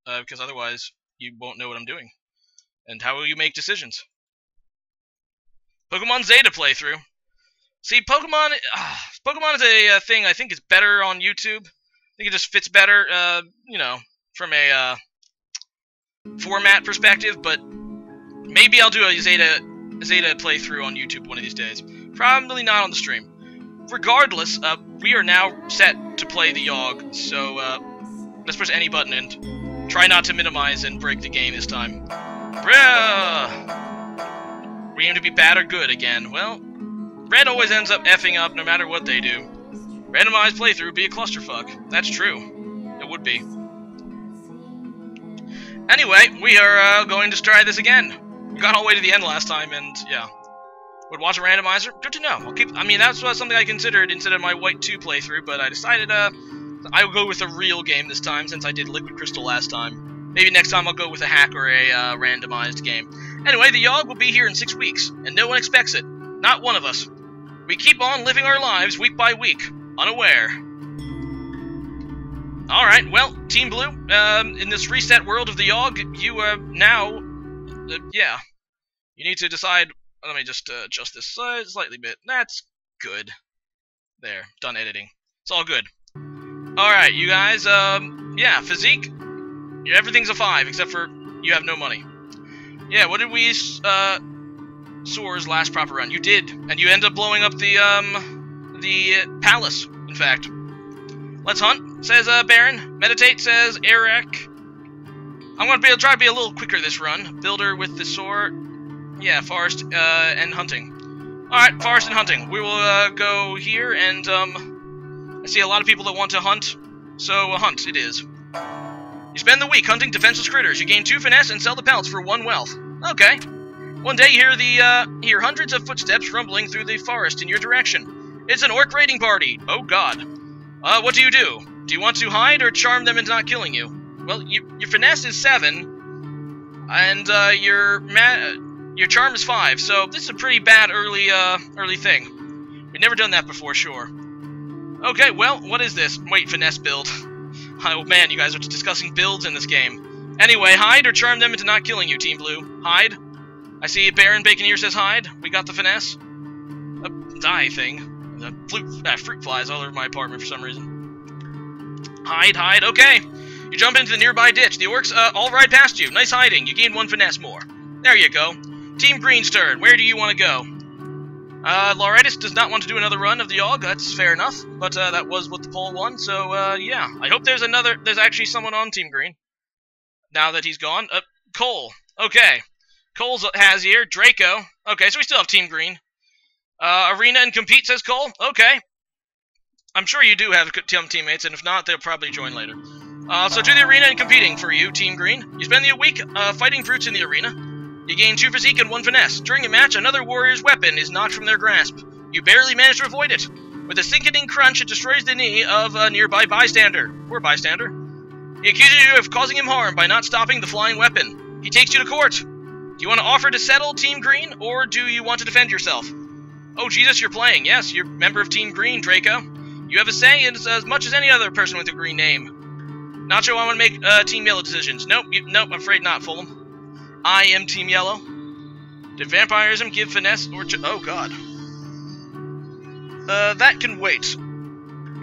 because otherwise you won't know what I'm doing. And how will you make decisions? Pokemon Zeta playthrough. See, Pokemon is a thing I think is better on YouTube. I think it just fits better, you know, from a format perspective, but maybe I'll do a Zeta playthrough on YouTube one of these days. Probably not on the stream. Regardless, we are now set to play the Yawhg, so let's press any button and try not to minimize and break the game this time. Bruh! We aim to be bad or good again. Well, Red always ends up effing up no matter what they do. Randomized playthrough would be a clusterfuck. That's true. It would be. Anyway, we are going to try this again. We got all the way to the end last time, and yeah. Would watch a randomizer? Good to know. I mean, that's something I considered instead of my White 2 playthrough, but I decided I will go with a real game this time since I did Liquid Crystal last time. Maybe next time I'll go with a hack or a randomized game. Anyway, the Yawhg will be here in 6 weeks, and no one expects it. Not one of us. We keep on living our lives week by week, unaware. Alright, well, Team Blue, in this reset world of the Yawhg, you now, yeah. You need to decide. Let me just adjust this slightly bit. That's good. There, done editing. It's all good. Alright, you guys, yeah, physique. Everything's a 5, except for you have no money. Yeah, what did we, Soar's last proper run? You did, and you end up blowing up the palace, in fact. Let's hunt, says, Baron. Meditate, says, Eric. I'm gonna try to be a little quicker this run. Builder with the Soar. Yeah, forest, and hunting. Alright, forest and hunting. We will, go here, and, I see a lot of people that want to hunt, so hunt it is. You spend the week hunting defenseless critters. You gain 2 finesse and sell the pelts for 1 wealth. Okay. One day you hear hundreds of footsteps rumbling through the forest in your direction. It's an orc raiding party. Oh god. What do? Do you want to hide or charm them into not killing you? Well, your finesse is 7, and your charm is 5, so this is a pretty bad early thing. We've never done that before, sure. Okay, well, what is this? Wait, finesse build. Oh man, you guys are discussing builds in this game. Anyway, hide or charm them into not killing you, Team Blue. Hide. I see Baron Bacon here says hide. We got the finesse. A die thing. The fruit flies all over my apartment for some reason. Hide, okay. You jump into the nearby ditch. The orcs all ride past you. Nice hiding. You gain 1 finesse more. There you go. Team Green's turn. Where do you want to go? Lauritis does not want to do another run of the Yawhg. That's fair enough. But that was what the poll won. So yeah. I hope there's actually someone on Team Green. Now that he's gone. Cole. Okay. Cole has here. Draco. Okay, so we still have Team Green. Arena and compete, says Cole. Okay. I'm sure you do have teammates, and if not, they'll probably join later. So to the arena and competing for you, Team Green. You spend the week fighting brutes in the arena. You gain 2 physique and 1 finesse. During a match, another warrior's weapon is knocked from their grasp. You barely manage to avoid it. With a sickening crunch, it destroys the knee of a nearby bystander. Poor bystander. He accuses you of causing him harm by not stopping the flying weapon. He takes you to court. Do you want to offer to settle, Team Green, or do you want to defend yourself? Oh, Jesus, you're playing. Yes, you're a member of Team Green, Draco. You have a say in as much as any other person with a green name. Nacho, I want to make Team Yellow decisions. Nope, I'm afraid not, Fulham. I am Team Yellow. Did vampirism give finesse or... Oh, God. That can wait.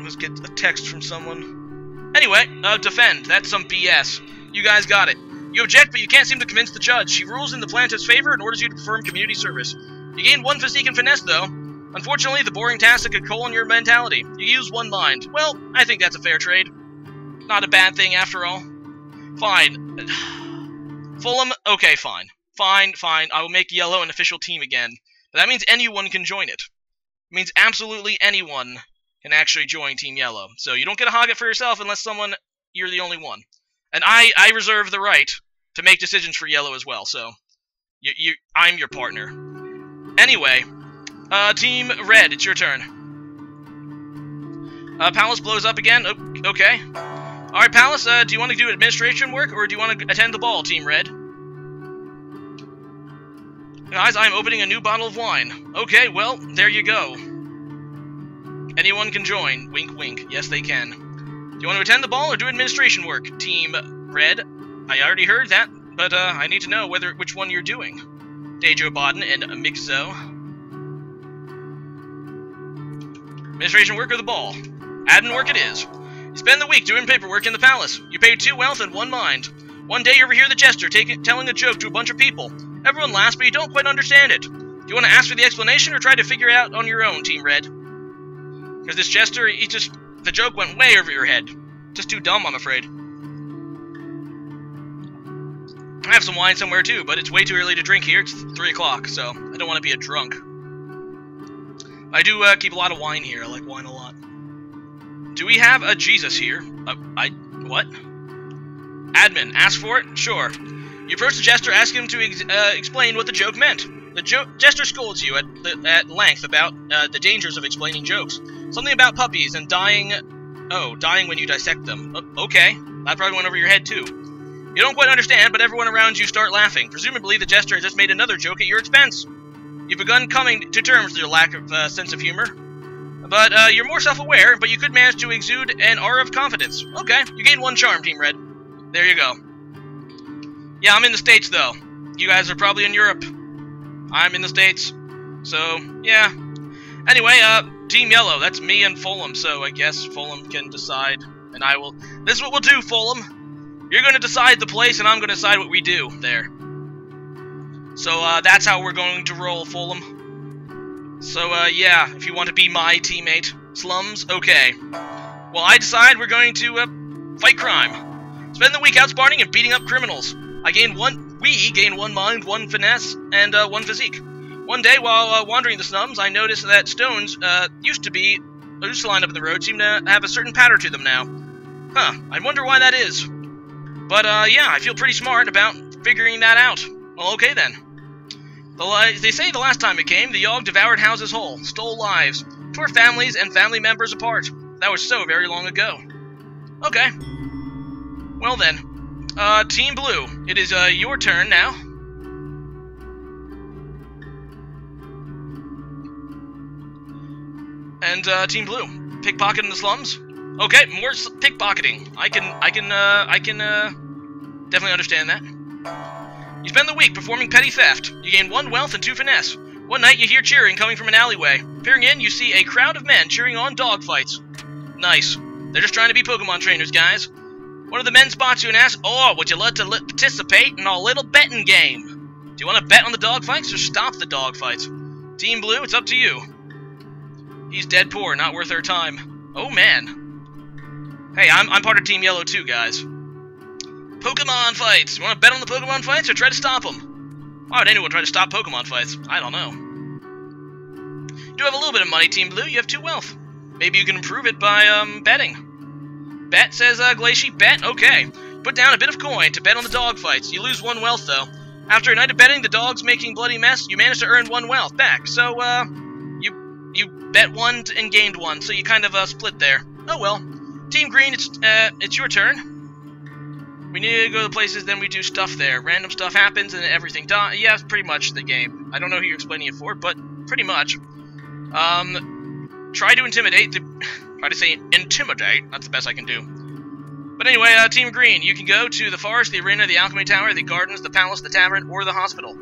Let's get a text from someone. Anyway, defend. That's some BS. You guys got it. You object, but you can't seem to convince the judge. She rules in the plaintiff's favor and orders you to perform community service. You gain 1 physique and finesse, though. Unfortunately, the boring task could coal on your mentality. You use 1 mind. Well, I think that's a fair trade. Not a bad thing, after all. Fine. Fulham, okay, fine. Fine. I will make Yellow an official team again. But that means anyone can join it. It means absolutely anyone can actually join Team Yellow. So you don't get to hog it for yourself unless you're the only one. And I reserve the right to make decisions for Yellow as well, so I'm your partner. Anyway, Team Red, it's your turn. Palace blows up again. Okay. Alright, Palace, do you want to do administration work, or do you want to attend the ball, Team Red? Guys, I'm opening a new bottle of wine. Okay, well, there you go. Anyone can join. Wink, wink. Yes, they can. Do you want to attend the ball or do administration work, Team Red? I already heard that, but I need to know which one you're doing. Dejo Bodden and Mixo. Administration work or the ball? Admin work it is. You spend the week doing paperwork in the palace. You pay 2 wealth and 1 mind. One day you overhear the jester telling a joke to a bunch of people. Everyone laughs, but you don't quite understand it. Do you want to ask for the explanation or try to figure it out on your own, Team Red? Because this jester, the joke went way over your head. Just too dumb, I'm afraid. I have some wine somewhere too, but it's way too early to drink here. It's 3 o'clock, so I don't want to be a drunk. I do keep a lot of wine here. I like wine a lot. Do we have a Jesus here? What? Admin, ask for it? Sure. You approach the jester, ask him to explain what the joke meant. The jester scolds you at length about the dangers of explaining jokes. Something about puppies and dying... Oh, dying when you dissect them. Okay, that probably went over your head too. You don't quite understand, but everyone around you start laughing. Presumably the jester has just made another joke at your expense. You've begun coming to terms with your lack of sense of humor. But you're more self-aware, but you could manage to exude an aura of confidence. Okay, you gain 1 charm, Team Red. There you go. Yeah, I'm in the States, though. You guys are probably in Europe. I'm in the States. So, yeah. Anyway, Team Yellow, that's me and Fulham, so I guess Fulham can decide, and I will... This is what we'll do, Fulham. You're going to decide the place, and I'm going to decide what we do there. So, that's how we're going to roll, Fulham. So, yeah, if you want to be my teammate. Slums? Okay. Well, I decide we're going to, fight crime. Spend the week outsmarting and beating up criminals. We gain 1 mind, 1 finesse, and 1 physique. One day, while wandering the slums, I noticed that stones used to line up in the road seem to have a certain pattern to them now. Huh, I wonder why that is. But, yeah, I feel pretty smart about figuring that out. Well, okay then. They say the last time it came, the Yawhg devoured houses whole, stole lives, tore families and family members apart. That was so very long ago. Okay. Well then. Team Blue, it is, your turn now. And, Team Blue, pickpocket in the slums? Okay, more pickpocketing. I can definitely understand that. You spend the week performing petty theft. You gain 1 wealth and 2 finesse. One night you hear cheering coming from an alleyway. Peering in, you see a crowd of men cheering on dog fights. Nice. They're just trying to be Pokemon trainers, guys. One of the men spots you and asks, "Oh, would you like to participate in a little betting game? Do you want to bet on the dog fights or stop the dog fights? Team Blue, it's up to you." He's dead poor, not worth our time. Oh, man. Hey, I'm part of Team Yellow too, guys. Pokemon fights! You want to bet on the Pokemon fights or try to stop them? Why would anyone try to stop Pokemon fights? I don't know. You do have a little bit of money, Team Blue. You have 2 wealth. Maybe you can improve it by, betting. Bet, says Glacier. Bet? Okay. Put down a bit of coin to bet on the dog fights. You lose 1 wealth, though. After a night of betting, the dog's making bloody mess, you manage to earn 1 wealth back. So, you bet 1 and gained 1, so you kind of, split there. Oh well. Team Green, it's your turn. We need to go to places, then we do stuff there. Random stuff happens and everything dies. Yeah, it's pretty much the game. I don't know who you're explaining it for, but pretty much. Try to intimidate try to say intimidate. That's the best I can do. But anyway, Team Green, you can go to the forest, the arena, the alchemy tower, the gardens, the palace, the tavern, or the hospital.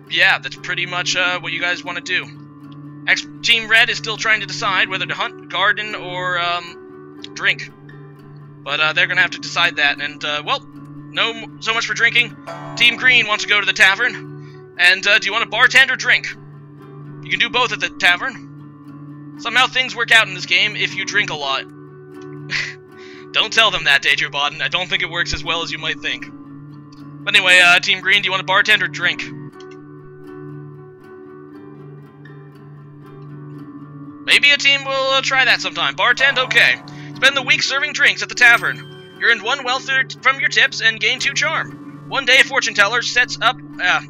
Yeah, that's pretty much, what you guys want to do. Team Red is still trying to decide whether to hunt, garden, or, drink. But, they're gonna have to decide that, and, well, no so much for drinking. Team Green wants to go to the tavern, and, do you want to bartend or drink? You can do both at the tavern. Somehow things work out in this game if you drink a lot. Don't tell them that, Dejo Bodden. I don't think it works as well as you might think. But anyway, Team Green, do you want to bartend or drink? Maybe a team will try that sometime. Bartend? Okay. Spend the week serving drinks at the tavern. You earned 1 wealth from your tips and gain 2 charm. One day a fortune teller sets up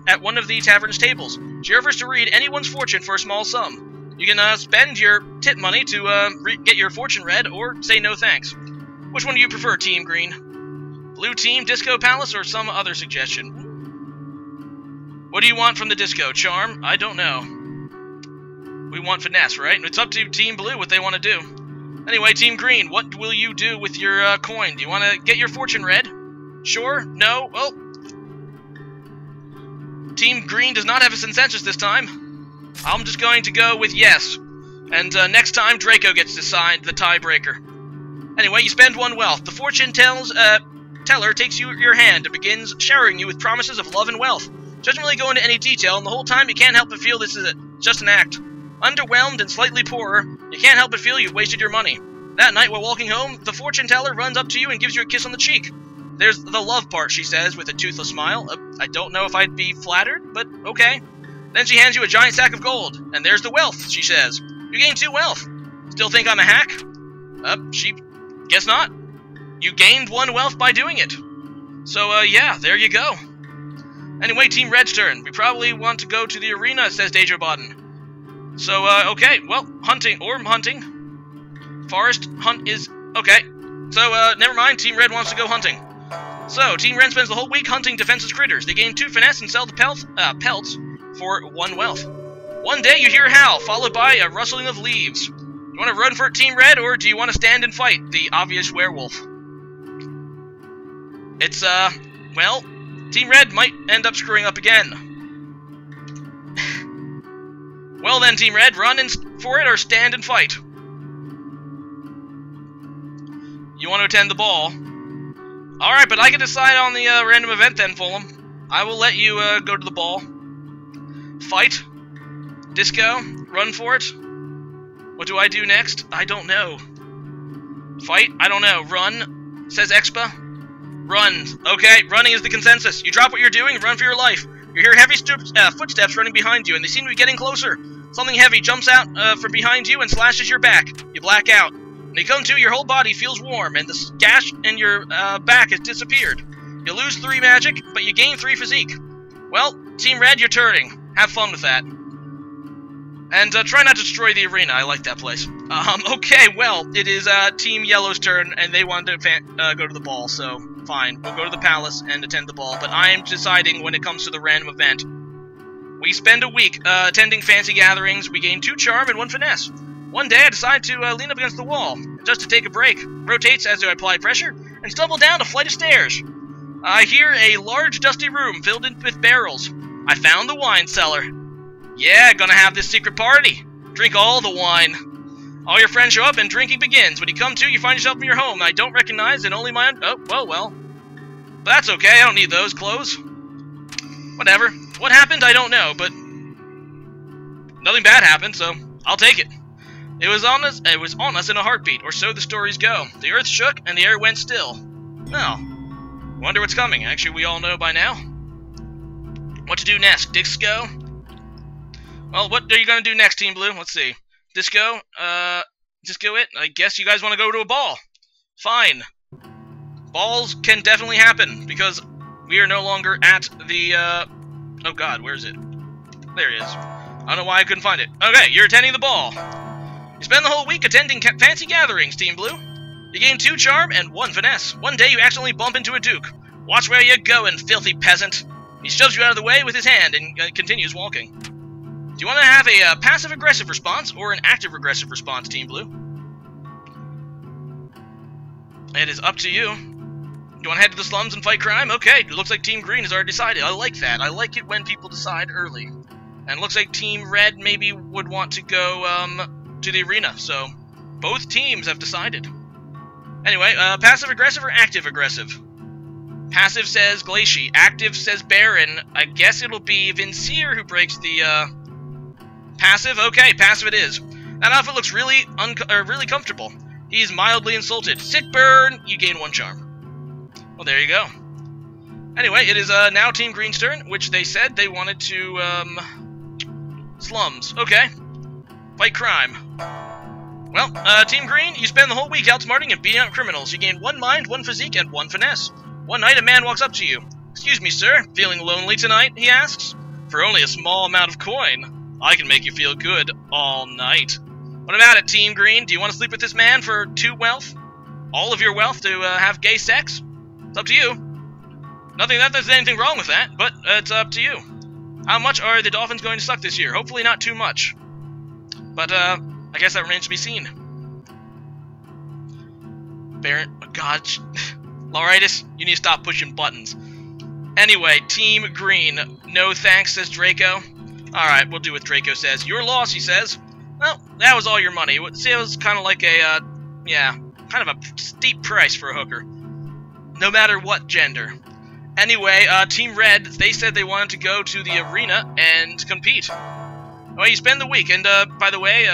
at one of the tavern's tables. She offers to read anyone's fortune for a small sum. You can spend your tip money to get your fortune read, or say no thanks. Which one do you prefer, Team Green? Blue Team, Disco Palace, or some other suggestion? What do you want from the disco? Charm? I don't know. We want finesse, right? It's up to Team Blue what they want to do. Anyway, Team Green, what will you do with your coin? Do you want to get your fortune read? Sure? No? Well, Team Green does not have a consensus this time. I'm just going to go with yes. And next time, Draco gets to sign the tiebreaker. Anyway, you spend 1 wealth. The fortune teller takes your hand and begins showering you with promises of love and wealth. Doesn't really go into any detail, and the whole time you can't help but feel this is just an act. Underwhelmed and slightly poorer, you can't help but feel you've wasted your money. That night, while walking home, the fortune teller runs up to you and gives you a kiss on the cheek. There's the love part, she says, with a toothless smile. I don't know if I'd be flattered, but okay. Then she hands you a giant sack of gold. And there's the wealth, she says. You gained 2 wealth. Still think I'm a hack? She... guess not. You gained 1 wealth by doing it. So, yeah, there you go. Anyway, Team Red's turn. We probably want to go to the arena, says Dejobotten. So, okay, well, hunting. Forest hunt is... okay. So, never mind, Team Red wants to go hunting. So, Team Red spends the whole week hunting defenseless critters. They gain 2 finesse and sell the pelts for 1 wealth. One day you hear a howl, followed by a rustling of leaves. Do you want to run for it, Team Red, or do you want to stand and fight the obvious werewolf? It's, well, Team Red might end up screwing up again. Well then, Team Red, run for it or stand and fight. You want to attend the ball? Alright, but I can decide on the random event then, Fulham. I will let you go to the ball. Fight. Disco. Run for it. What do I do next? I don't know. Fight? I don't know. Run, says Expa. Run. Okay, running is the consensus. You drop what you're doing and run for your life. You hear heavy footsteps running behind you, and they seem to be getting closer. Something heavy jumps out from behind you and slashes your back. You black out. When you come to, your whole body feels warm, and the gash in your back has disappeared. You lose 3 magic, but you gain 3 physique. Well, Team Red, you're turning. Have fun with that. And try not to destroy the arena. I like that place. Okay, well, it is Team Yellow's turn, and they wanted to go to the ball, so fine. We'll go to the palace and attend the ball, but I am deciding when it comes to the random event. We spend a week attending fancy gatherings. We gain 2 charm and 1 finesse. One day I decide to lean up against the wall, just to take a break. Rotates as I apply pressure, and stumble down a flight of stairs. I hear a large dusty room filled in with barrels. I found the wine cellar. Yeah, gonna have this secret party. Drink all the wine. All your friends show up and drinking begins. When you come to, you find yourself in your home I don't recognize and only my... oh, well. But that's okay, I don't need those clothes. Whatever. What happened, I don't know, but... nothing bad happened, so I'll take it. It was on us in a heartbeat, or so the stories go. The earth shook, and the air went still. Oh. Wonder what's coming. Actually, we all know by now. What to do next? Disco? Well, what are you gonna do next, Team Blue? Let's see. Disco? Disco it? I guess you guys want to go to a ball. Fine. Balls can definitely happen, because we are no longer at the, oh god, where is it? There it is. I don't know why I couldn't find it. Okay, you're attending the ball. You spend the whole week attending fancy gatherings, Team Blue. You gain 2 charm and 1 finesse. One day you accidentally bump into a duke. Watch where you're going, filthy peasant. He shoves you out of the way with his hand and continues walking. Do you want to have a passive-aggressive response or an active-aggressive response, Team Blue? It is up to you. You want to head to the slums and fight crime? Okay, it looks like Team Green has already decided. I like that. I like it when people decide early. And it looks like Team Red maybe would want to go, to the arena, so both teams have decided. Anyway, passive-aggressive or active-aggressive? Passive says Glacier, active says Baron. I guess it'll be Vincier who breaks the, passive? Okay, passive it is. That outfit looks really really comfortable. He's mildly insulted. Sick burn, you gain 1 charm. Well, there you go. Anyway, it is, now Team Green's turn, which they said they wanted to, slums. Okay. Fight crime. Well, Team Green, you spend the whole week outsmarting and beating out criminals. You gain 1 mind, 1 physique, and 1 finesse. One night, a man walks up to you. Excuse me, sir, feeling lonely tonight? He asks. For only a small amount of coin, I can make you feel good all night. What about it, Team Green? Do you want to sleep with this man for 2 wealth? All of your wealth to have gay sex? It's up to you. Nothing that there's anything wrong with that, but it's up to you. How much are the Dolphins going to suck this year? Hopefully not too much. But, I guess that remains to be seen. Baron, oh god. Loritis, you need to stop pushing buttons. Anyway, Team Green. No thanks, says Draco. Alright, we'll do what Draco says. Your loss, he says. Well, that was all your money. It was kind of like a, yeah, kind of a steep price for a hooker. No matter what gender. Anyway, Team Red, they said they wanted to go to the arena and compete. Well, you spend the week, and, by the way,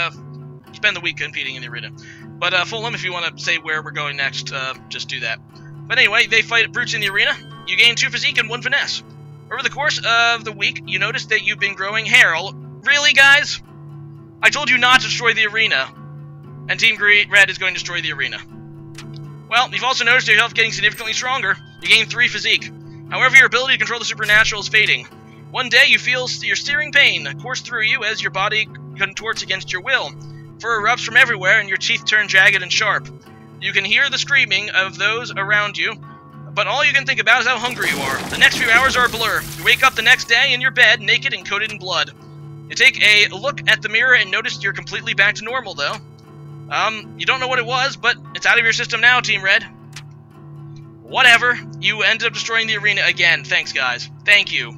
spend the week competing in the arena. But, Fulham, if you want to say where we're going next, just do that. But anyway, they fight brutes in the arena. You gain 2 physique and 1 finesse. Over the course of the week, you notice that you've been growing hair. Really, guys? I told you not to destroy the arena. And Team Red is going to destroy the arena. Well, you've also noticed your health getting significantly stronger. You gain 3 physique. However, your ability to control the supernatural is fading. One day, you feel your searing pain course through you as your body contorts against your will. Fur erupts from everywhere, and your teeth turn jagged and sharp. You can hear the screaming of those around you, but all you can think about is how hungry you are. The next few hours are a blur. You wake up the next day in your bed, naked and coated in blood. You take a look at the mirror and notice you're completely back to normal, though. You don't know what it was, but it's out of your system now, Team Red. Whatever. You ended up destroying the arena again. Thanks, guys. Thank you.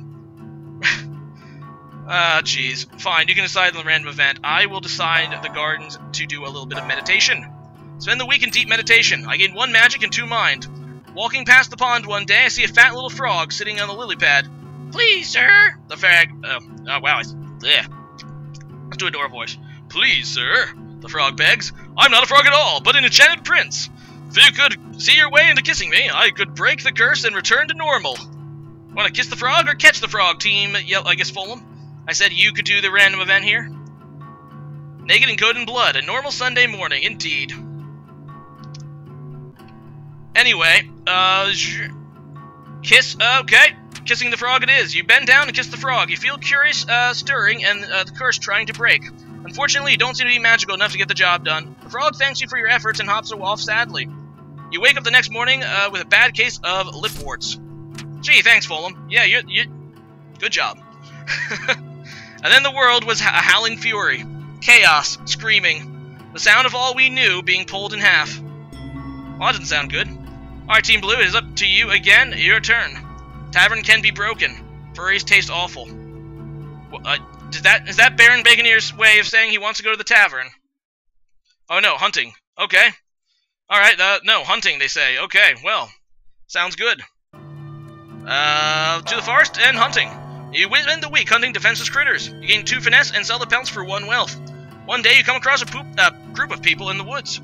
Jeez. Fine, you can decide on the random event. I will decide the gardens to do a little bit of meditation. Spend the week in deep meditation. I gain 1 magic and 2 mind. Walking past the pond one day, I see a fat little frog sitting on the lily pad. Please, sir. The frog... oh, wow. Yeah. Let's do a door voice. Please, sir. The frog begs. I'm not a frog at all, but an enchanted prince. If you could see your way into kissing me, I could break the curse and return to normal. Want to kiss the frog or catch the frog, team? I guess Fulham. I said you could do the random event here. Naked and coated in blood. A normal Sunday morning, indeed. Anyway, kiss, okay. Kissing the frog it is. You bend down and kiss the frog. You feel curious, stirring, and the curse trying to break. Unfortunately, you don't seem to be magical enough to get the job done. The frog thanks you for your efforts and hops off sadly. You wake up the next morning with a bad case of lip warts. Gee, thanks, Fulham. Yeah, you good job. And then the world was a howling fury. Chaos, screaming. The sound of all we knew being pulled in half. Well, that doesn't sound good. Alright, Team Blue, it is up to you again. Your turn. Tavern can be broken. Furries taste awful. Is that Baron Baconier's way of saying he wants to go to the tavern? Oh no, hunting. Okay. Alright, no, hunting, they say. Okay, well, sounds good. To the forest and hunting. You spend the week hunting defenseless critters. You gain 2 finesse and sell the pelts for 1 wealth. One day you come across a group of people in the woods.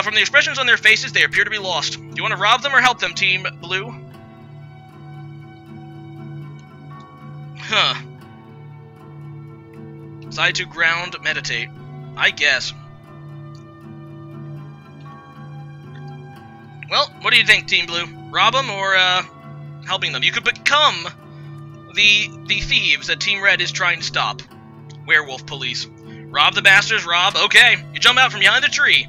From the expressions on their faces, they appear to be lost. Do you want to rob them or help them, Team Blue? Huh. Decide to ground meditate. I guess. Well, what do you think, Team Blue? Rob them or, helping them? You could become the thieves that Team Red is trying to stop. Werewolf police. Rob the bastards, rob. Okay. You jump out from behind the tree,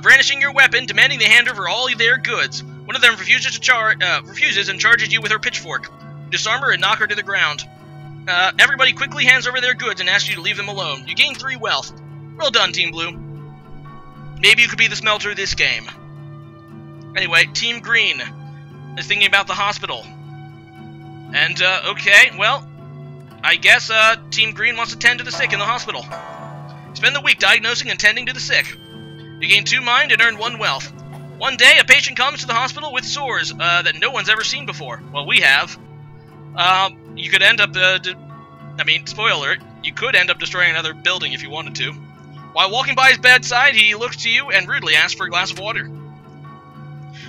brandishing your weapon, demanding they hand over all their goods. One of them refuses and charges you with her pitchfork. You disarm her and knock her to the ground. Everybody quickly hands over their goods and asks you to leave them alone. You gain 3 wealth. Well done, Team Blue. Maybe you could be the smelter of this game. Anyway, Team Green is thinking about the hospital. And, okay, well, I guess, Team Green wants to tend to the sick in the hospital. Spend the week diagnosing and tending to the sick. You gain 2 mind and earn 1 wealth. One day, a patient comes to the hospital with sores, that no one's ever seen before. Well, we have. You could end up, spoiler alert, you could end up destroying another building if you wanted to. While walking by his bedside, he looks to you and rudely asks for a glass of water.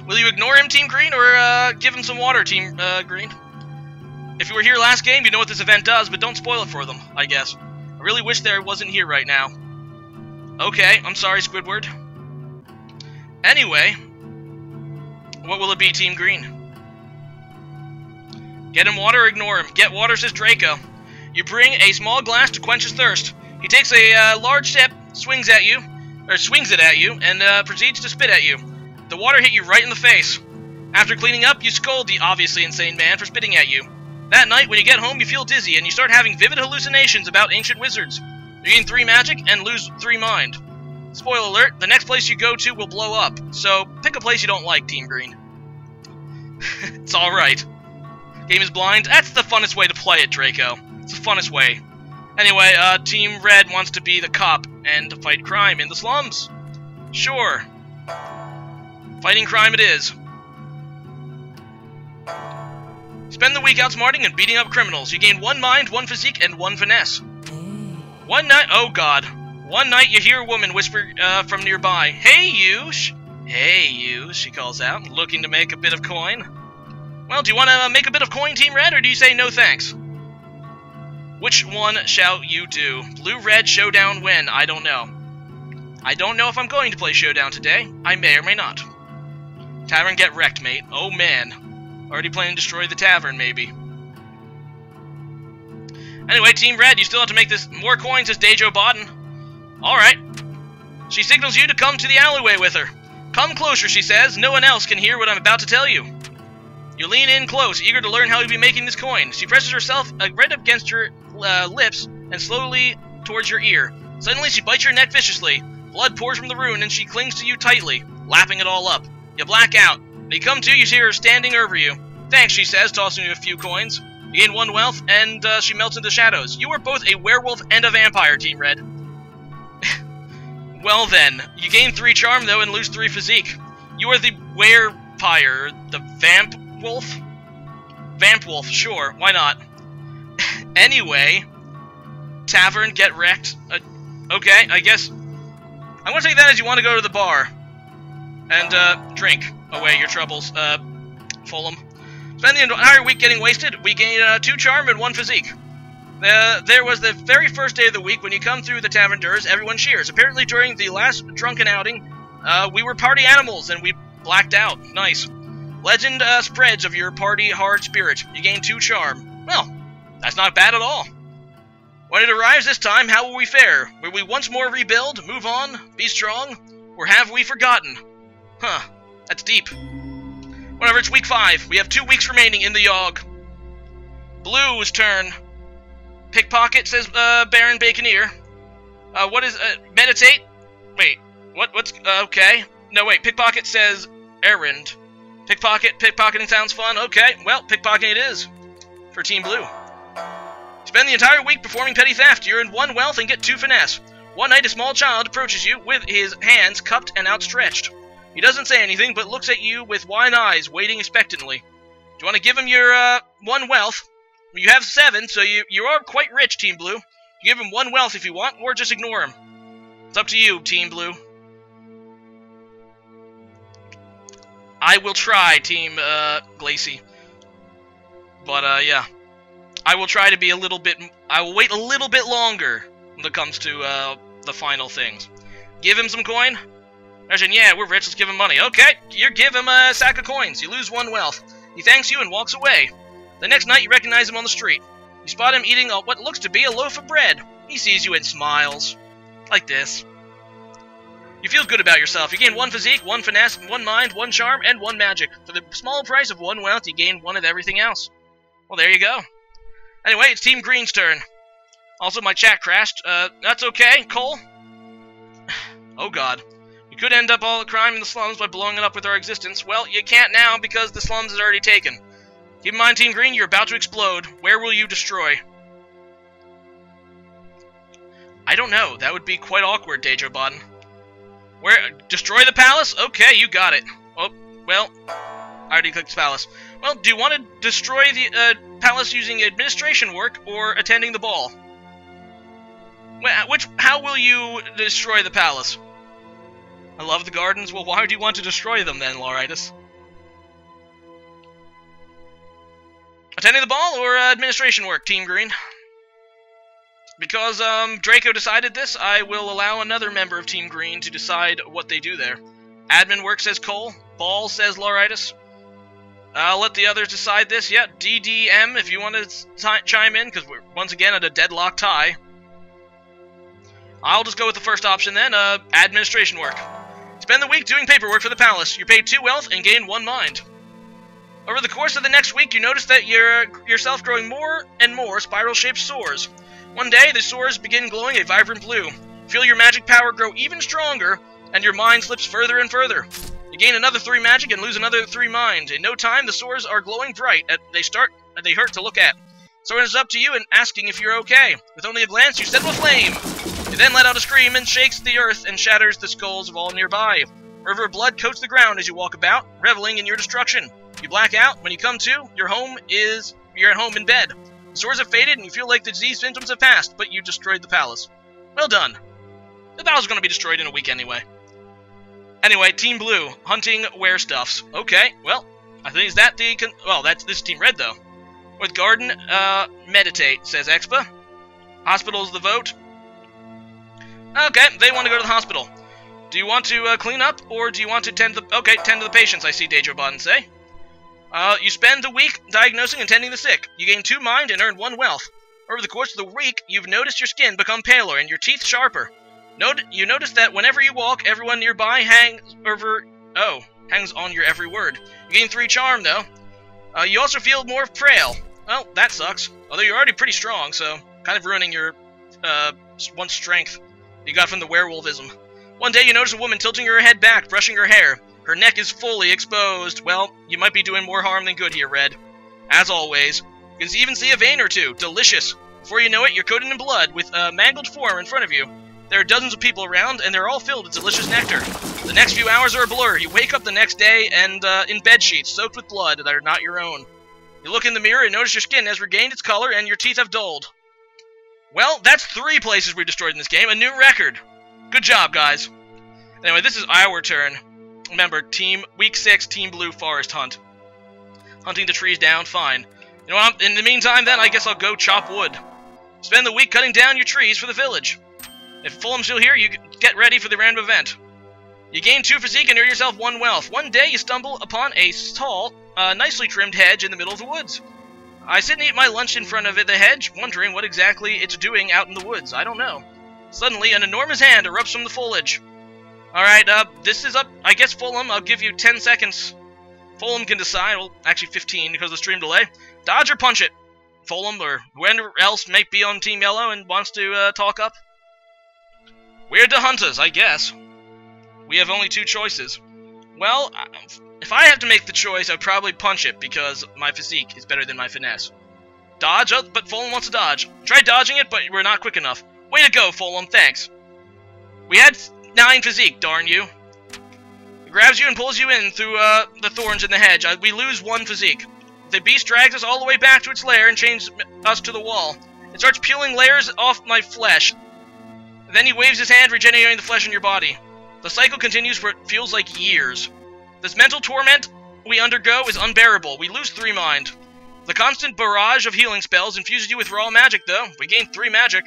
Will you ignore him, Team Green, or, give him some water, Team, Green? If you were here last game, you know what this event does, but don't spoil it for them, I guess. I really wish there wasn't here right now. Okay, I'm sorry, Squidward. Anyway, what will it be, Team Green? Get him water or ignore him? Get water, says Draco. You bring a small glass to quench his thirst. He takes a large sip, swings it at you, and proceeds to spit at you. The water hit you right in the face. After cleaning up, you scold the obviously insane man for spitting at you. That night, when you get home, you feel dizzy, and you start having vivid hallucinations about ancient wizards. You gain 3 magic and lose 3 mind. Spoiler alert, the next place you go to will blow up, so pick a place you don't like, Team Green. It's alright. Game is blind. That's the funnest way to play it, Draco. It's the funnest way. Anyway, Team Red wants to be the cop and to fight crime in the slums. Sure. Fighting crime it is. Spend the week outsmarting and beating up criminals. You gain 1 mind, 1 physique, and 1 finesse. One night, oh god. One night you hear a woman whisper from nearby. Hey you! Hey you, she calls out, looking to make a bit of coin. Well, do you want to make a bit of coin, Team Red, or do you say no thanks? Which one shall you do? Blue-Red Showdown when? I don't know. I don't know if I'm going to play Showdown today. I may or may not. Tavern get wrecked, mate. Oh man. Already planning to destroy the tavern, maybe. Anyway, Team Red, you still have to make this more coins as Dejo Bodden. Alright. She signals you to come to the alleyway with her. Come closer, she says. No one else can hear what I'm about to tell you. You lean in close, eager to learn how you'll be making this coin. She presses herself right up against your lips and slowly towards your ear. Suddenly, she bites your neck viciously. Blood pours from the wound, and she clings to you tightly, lapping it all up. You black out. When you come to, you see her standing over you. Thanks, she says, tossing you a few coins. You gain 1 wealth, and she melts into shadows. You are both a werewolf and a vampire, Team Red. Well then, you gain 3 charm, though, and lose 3 physique. You are the werepire, the vamp wolf? Vamp wolf, sure, why not? Anyway, tavern, get wrecked. Okay, I guess I'm gonna take that as you want to go to the bar and drink away your troubles. Fulham. Spend the entire week getting wasted. We gain 2 charm and 1 physique. There was the very first day of the week when you come through the tavern doors, everyone cheers. Apparently during the last drunken outing, we were party animals and we blacked out. Nice. Legend spreads of your party hard spirit. You gain 2 charm. Well, that's not bad at all. When it arrives this time, how will we fare? Will we once more rebuild, move on, be strong, or have we forgotten? Huh, that's deep. Whatever, it's week 5. We have 2 weeks remaining in the Yawhg. Blue's turn. Pickpocket, says Baron Baconeer. What is, meditate? Wait, what's, okay. No, wait, pickpocket says errand. Pickpocketing sounds fun. Okay, well, pickpocketing it is. For Team Blue. Spend the entire week performing petty theft. You earn 1 wealth and get 2 finesse. One night, a small child approaches you with his hands cupped and outstretched. He doesn't say anything, but looks at you with wide eyes, waiting expectantly. Do you want to give him your, 1 wealth? You have 7, so you are quite rich, Team Blue. You give him 1 wealth if you want, or just ignore him. It's up to you, Team Blue. I will try, Team, Glacy. But, yeah. I will try to be a little bit... I will wait a little bit longer when it comes to, the final things. Give him some coin? Imagine, yeah, we're rich, let's give him money. Okay, you give him a sack of coins. You lose 1 wealth. He thanks you and walks away. The next night, you recognize him on the street. You spot him eating what looks to be a loaf of bread. He sees you and smiles. Like this. You feel good about yourself. You gain 1 physique, 1 finesse, 1 mind, 1 charm, and 1 magic. For the small price of 1 wealth, you gain 1 of everything else. Well, there you go. Anyway, it's Team Green's turn. Also, my chat crashed. That's okay. Cole? Oh, God. We could end up all the crime in the slums by blowing it up with our existence. Well, you can't now because the slums is already taken. Keep in mind, Team Green, you're about to explode. Where will you destroy? I don't know. That would be quite awkward, Dejo Bodden. Where? Destroy the palace? Okay, you got it. Oh, well, I already clicked the palace. Well, do you want to destroy the palace using administration work or attending the ball? How will you destroy the palace? I love the gardens. Well, why do you want to destroy them then, Lauritis? Attending the ball or administration work, Team Green? Because Draco decided this, I will allow another member of Team Green to decide what they do there. Admin work, says Cole. Ball, says Lauritis. I'll let the others decide this. Yeah, DDM, if you want to chime in, because we're once again at a deadlock tie. I'll just go with the first option then, administration work. Spend the week doing paperwork for the palace. You're paid 2 wealth and gain 1 mind. Over the course of the next week, you notice that you're yourself growing more and more spiral-shaped sores. One day, the sores begin glowing a vibrant blue. Feel your magic power grow even stronger, and your mind slips further and further. You gain another 3 magic and lose another 3 mind. In no time, the sores are glowing bright. They hurt to look at. So it is up to you and asking if you're okay. With only a glance, you set them aflame. You then let out a scream and shakes the earth and shatters the skulls of all nearby. A river of blood coats the ground as you walk about, reveling in your destruction. You black out. When you come to, you're at home in bed. The sores have faded and you feel like the disease symptoms have passed, but you destroyed the palace. Well done. The palace is going to be destroyed in a week anyway. Anyway, Team Blue, hunting werestuffs. Okay, well, I think this is Team Red, though. With garden, meditate, says Expa. Hospital's the vote. Okay, they want to go to the hospital. Do you want to clean up, or do you want to tend to the patients, I see Dejoban say. You spend the week diagnosing and tending the sick. You gain 2 mind and earn 1 wealth. Over the course of the week, you've noticed your skin become paler and your teeth sharper. You notice that whenever you walk, everyone nearby hangs on your every word. You gain 3 charm, though. You also feel more frail. Well, that sucks. Although you're already pretty strong, so kind of ruining your one strength you got from the werewolfism. One day you notice a woman tilting her head back, brushing her hair. Her neck is fully exposed. Well, you might be doing more harm than good here, Red. As always. You can even see a vein or 2. Delicious. Before you know it, you're coated in blood with a mangled form in front of you. There are dozens of people around, and they're all filled with delicious nectar. The next few hours are a blur. You wake up the next day and in bed sheets soaked with blood that are not your own. You look in the mirror and notice your skin has regained its color and your teeth have dulled. Well, that's 3 places we destroyed in this game. A new record. Good job, guys. Anyway, this is our turn. Remember, Week 6, Team Blue Forest Hunt. Hunting the trees down, fine. You know what, in the meantime, then, I guess I'll go chop wood. Spend the week cutting down your trees for the village. If Fulham's still here, you get ready for the random event. You gain 2 physique and earn yourself 1 wealth. One day you stumble upon a tall, nicely trimmed hedge in the middle of the woods. I sit and eat my lunch in front of the hedge, wondering what exactly it's doing out in the woods. I don't know. Suddenly, an enormous hand erupts from the foliage. Alright, this is up. I guess Fulham, I'll give you 10 seconds. Fulham can decide. Well, actually 15 because of the stream delay. Dodge or punch it. Fulham or whoever else may be on Team Yellow and wants to talk up. We're the hunters, I guess. We have only 2 choices. Well, if I have to make the choice, I'd probably punch it because my physique is better than my finesse. Dodge? Oh, but Fulham wants to dodge. Try dodging it, but we're not quick enough. Way to go, Fulham, thanks. We had 9 physique, darn you. It grabs you and pulls you in through the thorns in the hedge. We lose 1 physique. The beast drags us all the way back to its lair and chains us to the wall. It starts peeling layers off my flesh. Then he waves his hand, regenerating the flesh in your body. The cycle continues for it feels like years. This mental torment we undergo is unbearable. We lose 3 mind. The constant barrage of healing spells infuses you with raw magic, though. We gain 3 magic.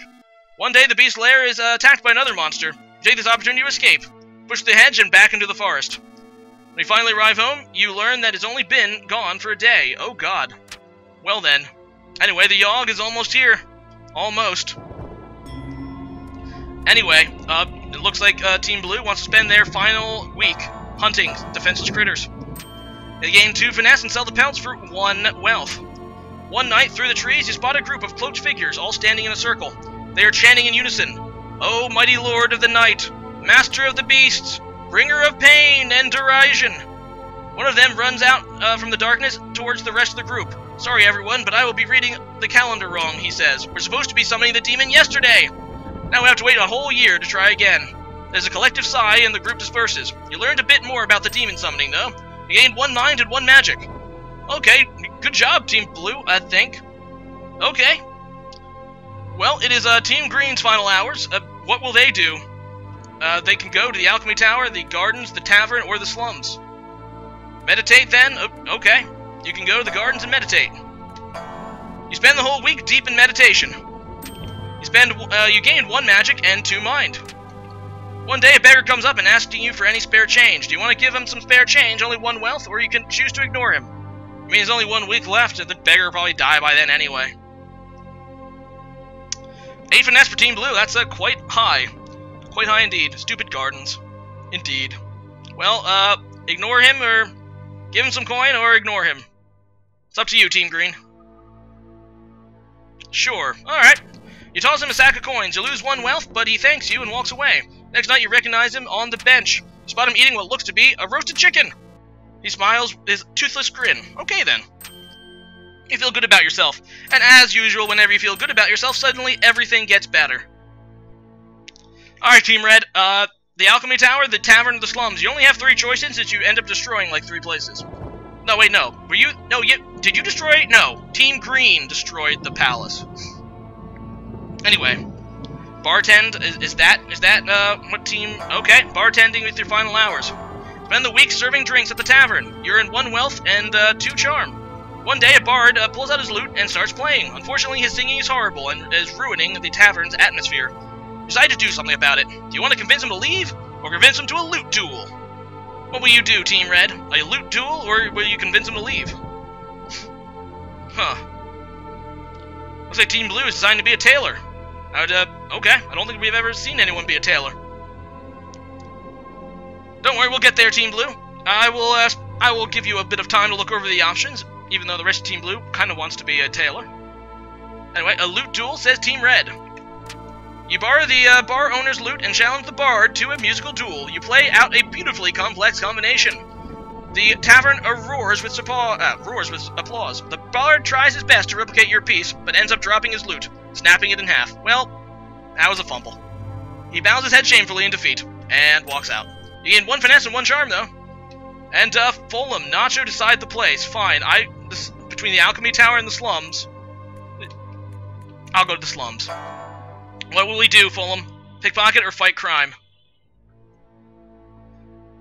One day, the beast's lair is attacked by another monster. You take this opportunity to escape. Push the hedge and back into the forest. When you finally arrive home, you learn that it's only been gone for a day. Oh, God. Well, then. Anyway, the Yawhg is almost here. Almost. Anyway, it looks like Team Blue wants to spend their final week hunting defenseless critters. They gain 2 finesse and sell the pelts for 1 wealth. One night, through the trees, you spot a group of cloaked figures, all standing in a circle. They are chanting in unison. "O mighty lord of the night, master of the beasts, bringer of pain and derision." One of them runs out from the darkness towards the rest of the group. "Sorry, everyone, but I will be reading the calendar wrong," he says. "We're supposed to be summoning the demon yesterday. Now we have to wait a whole year to try again." There's a collective sigh and the group disperses. You learned a bit more about the demon summoning, though. You gained 1 mind and 1 magic. Okay, good job, Team Blue, I think. Okay. Well, it is Team Green's final hours. What will they do? They can go to the Alchemy Tower, the Gardens, the Tavern, or the Slums. Meditate, then? Okay. You can go to the Gardens and meditate. You spend the whole week deep in meditation. You gain 1 magic and 2 mind. One day a beggar comes up and asks you for any spare change. Do you want to give him some spare change, only 1 wealth, or you can choose to ignore him? I mean, there's only 1 week left, and the beggar will probably die by then anyway. 8 finesse for Team Blue, that's quite high. Quite high indeed. Stupid gardens. Indeed. Well, ignore him, or give him some coin, or ignore him. It's up to you, Team Green. Sure. Alright. You toss him a sack of coins. You lose 1 wealth, but he thanks you and walks away. Next night, you recognize him on the bench. You spot him eating what looks to be a roasted chicken. He smiles his toothless grin. Okay, then. You feel good about yourself. And as usual, whenever you feel good about yourself, suddenly everything gets better. Alright, Team Red. The Alchemy Tower, the Tavern, or the Slums. You only have 3 choices since you end up destroying, like, 3 places. No, wait, no. Were you... No, did you destroy... No. Team Green destroyed the palace. Anyway. Bartend, is that, what team... Okay, bartending with your final hours. Spend the week serving drinks at the tavern. You're in 1 wealth and, 2 charm. One day, a bard pulls out his lute and starts playing. Unfortunately, his singing is horrible and is ruining the tavern's atmosphere. You decide to do something about it. Do you want to convince him to leave, or convince him to a lute duel? What will you do, Team Red? A lute duel, or will you convince him to leave? Huh. Looks like Team Blue is designed to be a tailor. Okay. I don't think we've ever seen anyone be a tailor. Don't worry, we'll get there, Team Blue. I will give you a bit of time to look over the options, even though the rest of Team Blue kind of wants to be a tailor. Anyway, a lute duel, says Team Red. You borrow the bar owner's lute and challenge the bard to a musical duel. You play out a beautifully complex combination. The tavern roars with applause. The bard tries his best to replicate your piece, but ends up dropping his lute, snapping it in half. Well, that was a fumble. He bows his head shamefully in defeat, and walks out. You gain 1 finesse and 1 charm, though. And, Fulham, Nacho decide the place. Fine, between the Alchemy Tower and the Slums, I'll go to the Slums. What will we do, Fulham? Pickpocket or fight crime?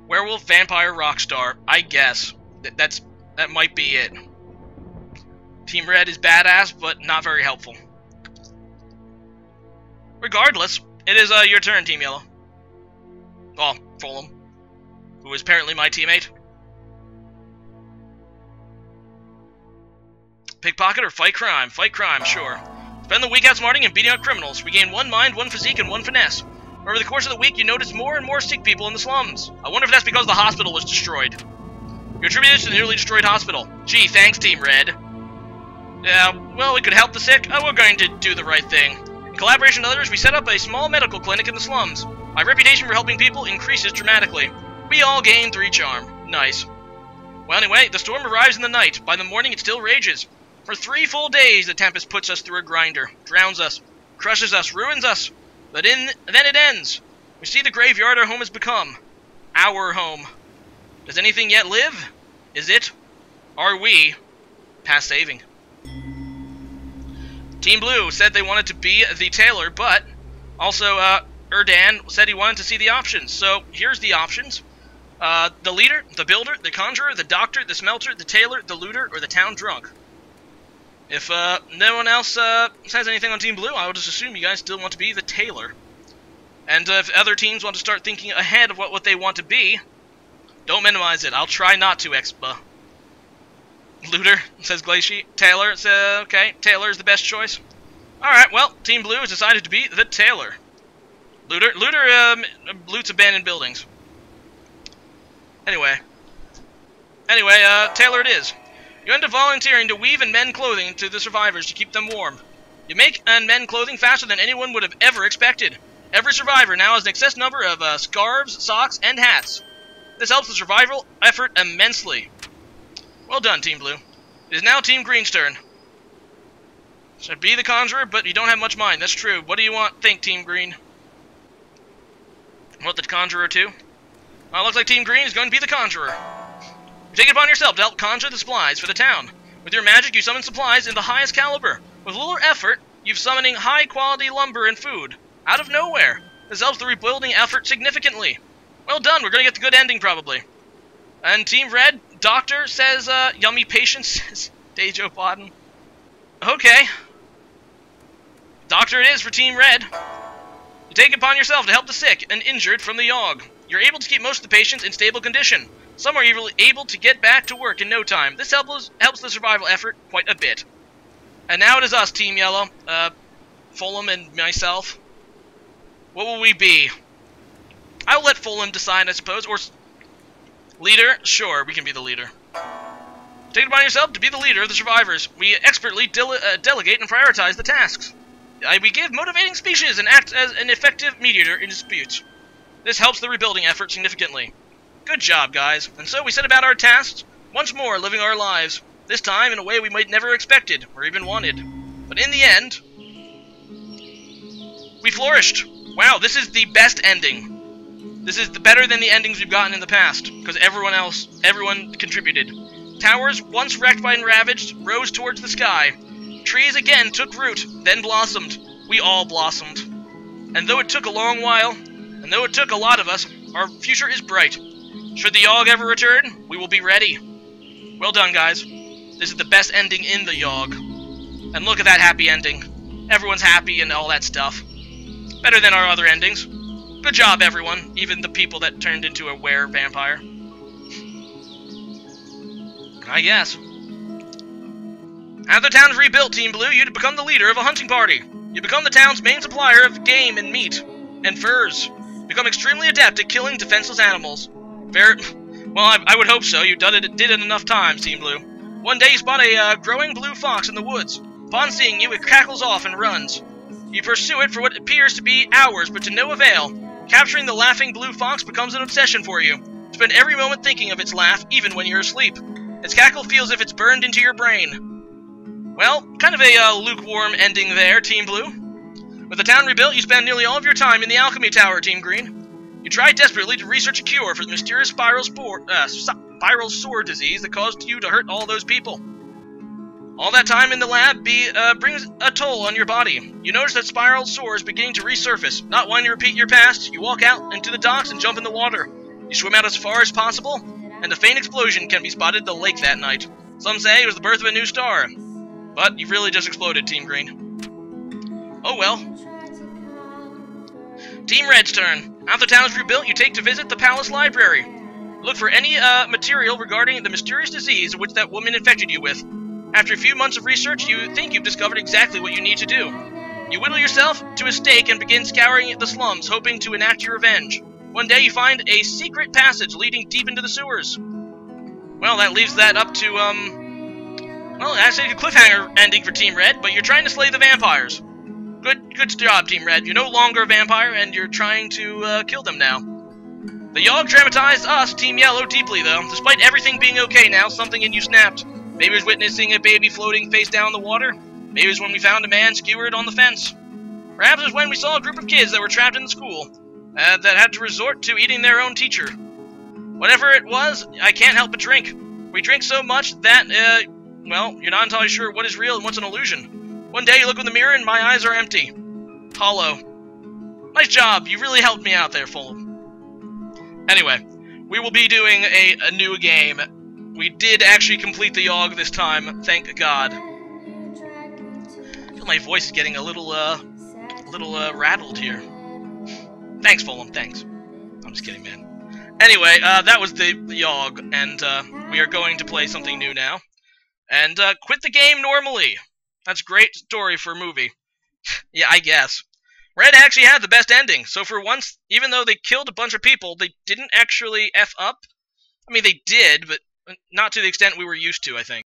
Werewolf, vampire, rockstar. I guess. That might be it. Team Red is badass, but not very helpful. Regardless, it is, your turn, Team Yellow. Well, Fulham, who is apparently my teammate. Pickpocket or fight crime? Fight crime, sure. Spend the week outsmarting and beating out criminals. We gain 1 mind, 1 physique, and 1 finesse. Over the course of the week, you notice more and more sick people in the slums. I wonder if that's because the hospital was destroyed. You attribute this to the newly destroyed hospital. Gee, thanks, Team Red. Yeah, well, we could help the sick. We're going to do the right thing. In collaboration with others, we set up a small medical clinic in the slums. My reputation for helping people increases dramatically. We all gain 3 charm. Nice. Well, anyway, the storm arrives in the night. By the morning, it still rages. For 3 full days, the tempest puts us through a grinder, drowns us, crushes us, ruins us. But then it ends. We see the graveyard our home has become. Our home. Does anything yet live? Is it? Are we? Past saving. Team Blue said they wanted to be the tailor, but also, Erdan said he wanted to see the options. So, here's the options. The leader, the builder, the conjurer, the doctor, the smelter, the tailor, the looter, or the town drunk. If no one else says anything on Team Blue, I will just assume you guys still want to be the tailor. And if other teams want to start thinking ahead of what they want to be, don't minimize it. I'll try not to, Expa. Looter, says Glacier. Tailor, okay, Tailor is the best choice. Alright, well, Team Blue has decided to be the tailor. Looter loots abandoned buildings. Anyway, tailor it is. You end up volunteering to weave and mend clothing to the survivors to keep them warm. You make and mend clothing faster than anyone would have ever expected. Every survivor now has an excess number of scarves, socks, and hats. This helps the survival effort immensely. Well done, Team Blue. It is now Team Green's turn. Should be the conjurer, but you don't have much mind. That's true. What do you think, Team Green? Want the conjurer too? Well, it looks like Team Green is going to be the conjurer. You take it upon yourself to help conjure the supplies for the town. With your magic, you summon supplies in the highest caliber. With little effort, you're summoning high-quality lumber and food. Out of nowhere. This helps the rebuilding effort significantly. Well done, we're going to get the good ending, probably. And Team Red, Doctor says, yummy patience, says Dejo Bodden. Okay. Doctor it is for Team Red. You take it upon yourself to help the sick and injured from the Yawhg. You're able to keep most of the patients in stable condition. Some are even able to get back to work in no time. This helps the survival effort quite a bit. And now it is us, Team Yellow. Fulham and myself. What will we be? I will let Fulham decide, I suppose. Or leader? Sure, we can be the leader. Take it upon yourself to be the leader of the survivors. We expertly delegate and prioritize the tasks. We give motivating speeches and act as an effective mediator in disputes. This helps the rebuilding effort significantly. Good job, guys. And so we set about our tasks, once more living our lives, this time in a way we might never expected or even wanted. But in the end, we flourished. Wow, this is the best ending. This is better than the endings we've gotten in the past, because everyone contributed. Towers, once wrecked and ravaged, rose towards the sky. Trees again took root, then blossomed. We all blossomed. And though it took a long while, and though it took a lot of us, our future is bright. Should the Yawhg ever return, we will be ready. Well done, guys. This is the best ending in the Yawhg. And look at that happy ending. Everyone's happy and all that stuff. Better than our other endings. Good job, everyone, even the people that turned into a were-vampire. I guess. As the town is rebuilt, Team Blue, you become the leader of a hunting party. You become the town's main supplier of game and meat, and furs. Become extremely adept at killing defenseless animals. Well, I would hope so. You did it enough times, Team Blue. One day you spot a growing blue fox in the woods. Upon seeing you, it cackles off and runs. You pursue it for what appears to be hours, but to no avail. Capturing the laughing blue fox becomes an obsession for you. Spend every moment thinking of its laugh, even when you're asleep. Its cackle feels as if it's burned into your brain. Well, kind of a lukewarm ending there, Team Blue. With the town rebuilt, you spend nearly all of your time in the alchemy tower, Team Green. You try desperately to research a cure for the mysterious spiral sore disease that caused you to hurt all those people. All that time in the lab brings a toll on your body. You notice that spiral sore is beginning to resurface. Not wanting to repeat your past, you walk out into the docks and jump in the water. You swim out as far as possible, and a faint explosion can be spotted in the lake that night. Some say it was the birth of a new star. But you've really just exploded, Team Green. Oh well. Team Red's turn. After the town is rebuilt, you take to visit the palace library. Look for any material regarding the mysterious disease which that woman infected you with. After a few months of research, you think you've discovered exactly what you need to do. You whittle yourself to a stake and begin scouring the slums, hoping to enact your revenge. One day you find a secret passage leading deep into the sewers. Well, that leaves that up to, well, actually a cliffhanger ending for Team Red, but you're trying to slay the vampires. Good job, Team Red. You're no longer a vampire, and you're trying to kill them now. The Yawhg dramatized us, Team Yellow, deeply, though. Despite everything being okay now, something in you snapped. Maybe it was witnessing a baby floating face down in the water. Maybe it was when we found a man skewered on the fence. Perhaps it was when we saw a group of kids that were trapped in the school, that had to resort to eating their own teacher. Whatever it was, I can't help but drink. We drink so much that, well, you're not entirely sure what is real and what's an illusion. One day you look in the mirror and my eyes are empty. Hollow. Nice job, you really helped me out there, Fulham. Anyway, we will be doing a new game. We did actually complete the Yawhg this time, thank God. I feel my voice is getting a little rattled here. Thanks, Fulham, thanks. I'm just kidding, man. Anyway, that was the Yawhg, and we are going to play something new now. And quit the game normally. That's a great story for a movie. Yeah, I guess. Red actually had the best ending, so for once, even though they killed a bunch of people, they didn't actually F up. I mean, they did, but not to the extent we were used to, I think.